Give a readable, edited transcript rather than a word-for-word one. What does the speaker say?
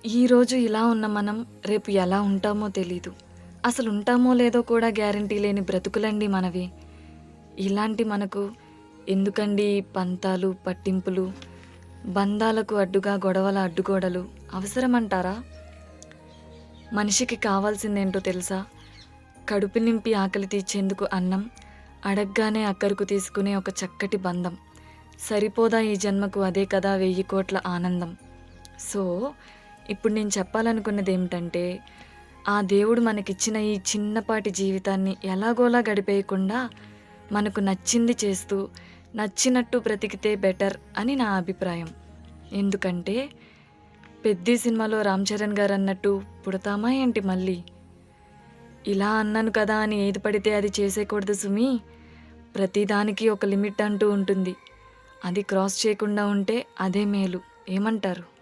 ఈరోజు ఇలా ఉన్న మనం రేపు ఎలా ఉంటామో తెలీదు. అసలు ఉంటామో లేదో కూడా గ్యారంటీ లేని బ్రతుకులండి మనవి. ఇలాంటి మనకు ఎందుకండి ఈ పంతాలు, పట్టింపులు, బంధాలకు అడ్డుగా గొడవల అడ్డుగోడలు అవసరమంటారా? మనిషికి కావాల్సిందేంటో తెలుసా? కడుపు నింపి ఆకలి తీర్చేందుకు అన్నం, అడగ్గానే అక్కరకు తీసుకునే ఒక చక్కటి బంధం. సరిపోదా ఈ జన్మకు అదే కదా 1000 కోట్ల ఆనందం. సో, ఇప్పుడు నేను చెప్పాలనుకున్నదేమిటంటే, ఆ దేవుడు మనకిచ్చిన ఈ చిన్నపాటి జీవితాన్ని ఎలాగోలా గడిపేయకుండా, మనకు నచ్చింది చేస్తూ, నచ్చినట్టు బ్రతికితే బెటర్ అని నా అభిప్రాయం. ఎందుకంటే, 'పెద్ది' సినిమాలో రామ్ చరణ్ గారన్నట్టు పుడతామా ఏంటి మళ్ళీ? ఇలా అన్నాను కదా అని ఏది పడితే అది చేసేయకూడదు సుమీ. ప్రతిదానికి ఒక లిమిట్ అంటూ ఉంటుంది. అది క్రాస్ చేయకుండా ఉంటే అదే మేలు. ఏమంటారు?